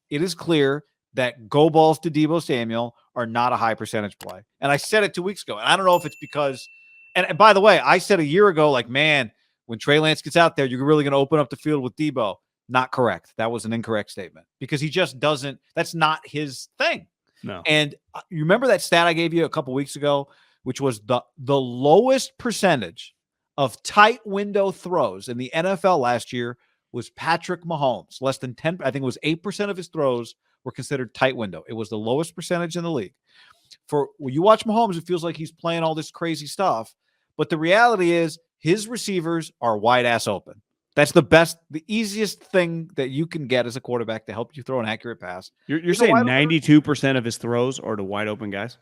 it is clear that go balls to Deebo Samuel are not a high percentage play. And I said it 2 weeks ago. And I don't know if it's because, and by the way, I said a year ago, like, man, when Trey Lance gets out there, you're really going to open up the field with Deebo. Not correct. That was an incorrect statement because he just doesn't, that's not his thing. No. And you remember that stat I gave you a couple weeks ago, which was the lowest percentage of tight window throws in the NFL last year was Patrick Mahomes. Less than 10, I think it was 8% of his throws were considered tight window. It was the lowest percentage in the league. For when you watch Mahomes, it feels like he's playing all this crazy stuff. But the reality is his receivers are wide ass open. That's the easiest thing that you can get as a quarterback to help you throw an accurate pass. You're saying 92% of his throws are to wide open guys?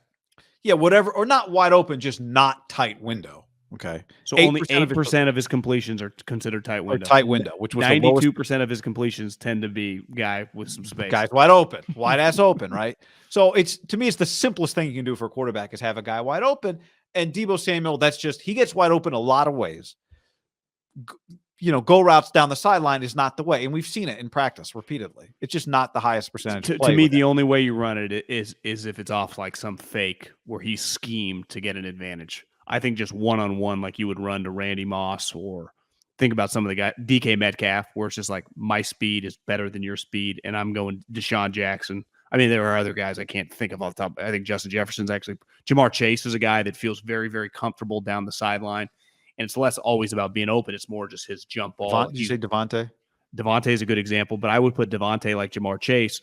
Yeah, whatever, or not wide open, just not tight window. Okay, so only 8% of his completions are considered tight window. Or tight window, which was 92% of his completions tend to be guy with some space. Guys wide open, wide ass open, right? So it's, to me, it's the simplest thing you can do for a quarterback is have a guy wide open. And Deebo Samuel, that's just, he gets wide open a lot of ways. Go routes down the sideline is not the way. And we've seen it in practice repeatedly. It's just not the highest percentage. To me, the only way you run it is if it's off like some fake where he's schemed to get an advantage. I think just one-on-one, like you would run to Randy Moss, or think about some of the guys, DK Metcalf, where it's just like my speed is better than your speed, and I'm going Deshaun Jackson. I mean, there are other guys I can't think of off the top. I think Justin Jefferson's actually – Jamar Chase is a guy that feels very, very comfortable down the sideline. And it's less always about being open. It's more just his jump ball. Did you say Devontae? Devontae is a good example, but I would put Devontae like Jamar Chase.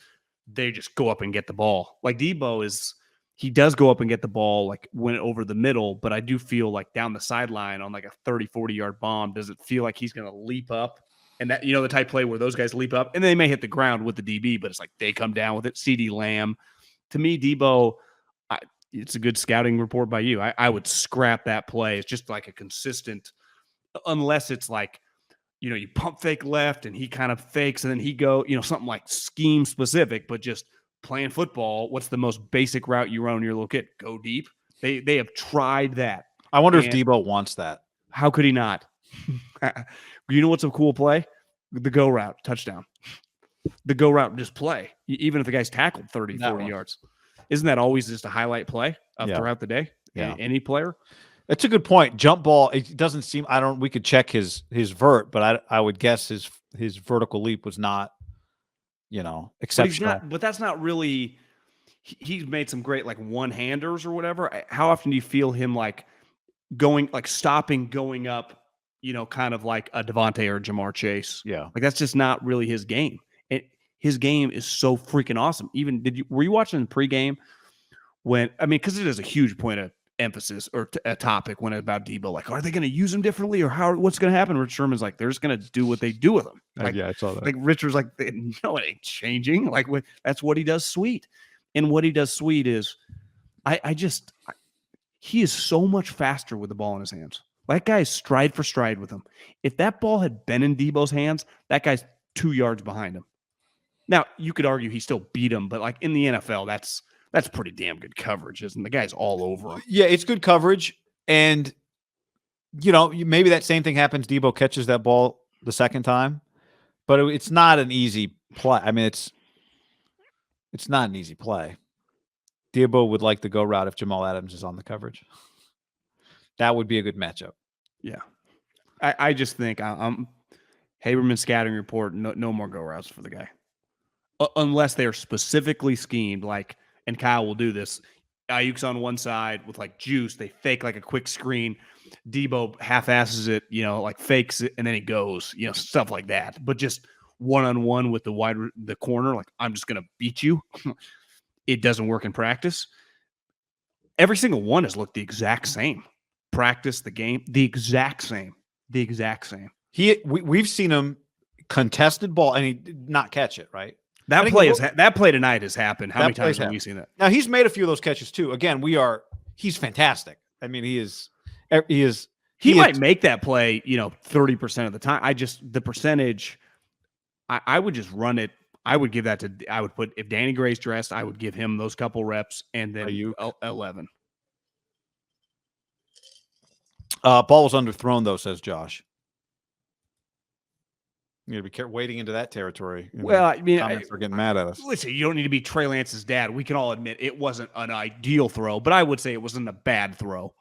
They just go up and get the ball. Like Deebo he does go up and get the ball, like went over the middle, but I do feel like down the sideline on like a 30, 40-yard bomb, does it feel like he's going to leap up? And that, the type play where those guys leap up and they may hit the ground with the DB, but it's like they come down with it. CeeDee Lamb. To me, Deebo, it's a good scouting report by you. I would scrap that play. It's just like a consistent, unless it's like, you pump fake left and he kind of fakes and then he go, something like scheme specific, but just playing football. What's the most basic route you run when you're a little kid? Go deep. They have tried that. I wonder if Deebo wants that. How could he not? You know what's a cool play? The go route, touchdown. The go route, just play. Even if the guy's tackled 30, 40 yards. Isn't that always just a highlight play throughout the day? Yeah. Any player? That's a good point. Jump ball, it doesn't seem, we could check his vert, but I would guess his vertical leap was not, exceptional. But that's not really, he's made some great like one-handers or whatever. How often do you feel him like going, like stopping, going up, kind of like a Devontae or Jamar Chase? Yeah. Like that's just not really his game. His game is so freaking awesome. Even were you watching the pregame because it is a huge point of emphasis or a topic when about Deebo, like, are they going to use him differently or what's going to happen? Rich Sherman's like, they're just going to do what they do with him. Like, yeah, I saw that. Like Richard's like, no, it ain't changing. Like that's what he does sweet. And what he does sweet is he is so much faster with the ball in his hands. That guy is stride for stride with him. If that ball had been in Deebo's hands, that guy's 2 yards behind him. Now, you could argue he still beat him, but like in the NFL, that's pretty damn good coverage, isn't it? The guy's all over him. Yeah, it's good coverage. And, maybe that same thing happens. Deebo catches that ball the second time, but it's not an easy play. I mean, it's not an easy play. Deebo would like the go route if Jamal Adams is on the coverage. That would be a good matchup. Yeah. I just think I'm Haberman scouting report, no more go routes for the guy. Unless they're specifically schemed, like, and Kyle will do this. Ayuk's on one side with like juice. They fake like a quick screen. Deebo half-asses it, like fakes it, and then he goes, stuff like that. But just one-on-one with the corner, like, I'm just going to beat you. It doesn't work in practice. Every single one has looked the exact same. Practice, the game, the exact same. The exact same. We've seen him contested ball, and he did not catch it, right? That play tonight has happened. How many times have we seen that? Now he's made a few of those catches too. Again, he's fantastic. I mean, he might make that play, 30% of the time. The percentage, I would just run it. I would give that to, if Danny Gray's dressed, I would give him those couple reps and then 11. Ball was underthrown though, says Josh. You gotta be wading into that territory. Well, I mean, comments are getting mad at us. listen, you don't need to be Trey Lance's dad. We can all admit it wasn't an ideal throw, but I would say it wasn't a bad throw.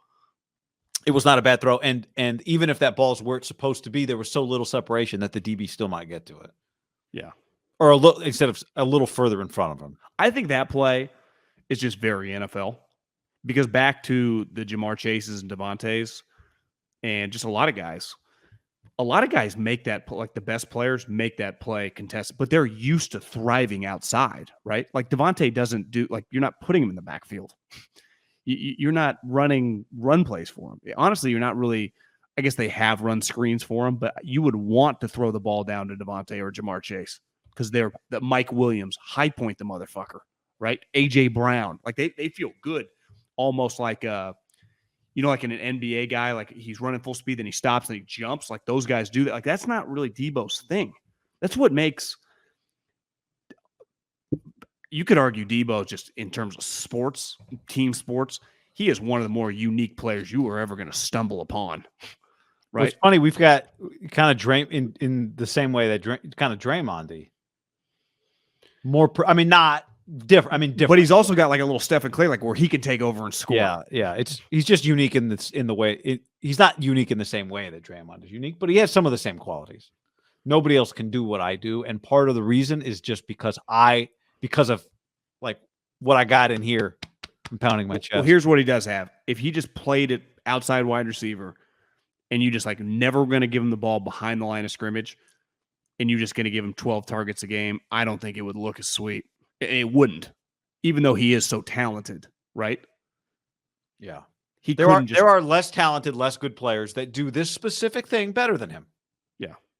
It was not a bad throw, and even if that ball's where it's supposed to be, there was so little separation that the DB still might get to it. Yeah, or a little instead of a little further in front of him. I think that play is just very NFL because back to the Jamar Chases and Devontaes and just a lot of guys make that, like the best players make that play contested, but they're used to thriving outside, right? Like Devontae doesn't do, like you're not putting him in the backfield. You're not running run plays for him. Honestly, you're not really, I guess they have run screens for him, but you would want to throw the ball down to Devontae or Jamar Chase because they're the Mike Williams, high point the motherfucker, right? AJ Brown. Like they feel good, almost like like an NBA guy, like he's running full speed, then he stops and he jumps. Like those guys do that. Like that's not really Deebo's thing. That's what makes. You could argue Deebo just in terms of sports, team sports, he is one of the more unique players you are ever going to stumble upon. Right? Well, it's funny. We've got kind of in the same way that kind of Draymond. Not different. I mean, different. But he's also got like a little Stephen Clay, like where he can take over and score. Yeah. He's just unique in the way he's not unique in the same way that Draymond is unique, but he has some of the same qualities. Nobody else can do what I do, and part of the reason is just because of like what I got in here. I'm pounding my chest. Well, here's what he does have. If he just played it outside wide receiver and you just like never going to give him the ball behind the line of scrimmage and you're just going to give him 12 targets a game, I don't think it would look as sweet. It wouldn't, even though he is so talented, right? Yeah. There are less talented, less good players that do this specific thing better than him.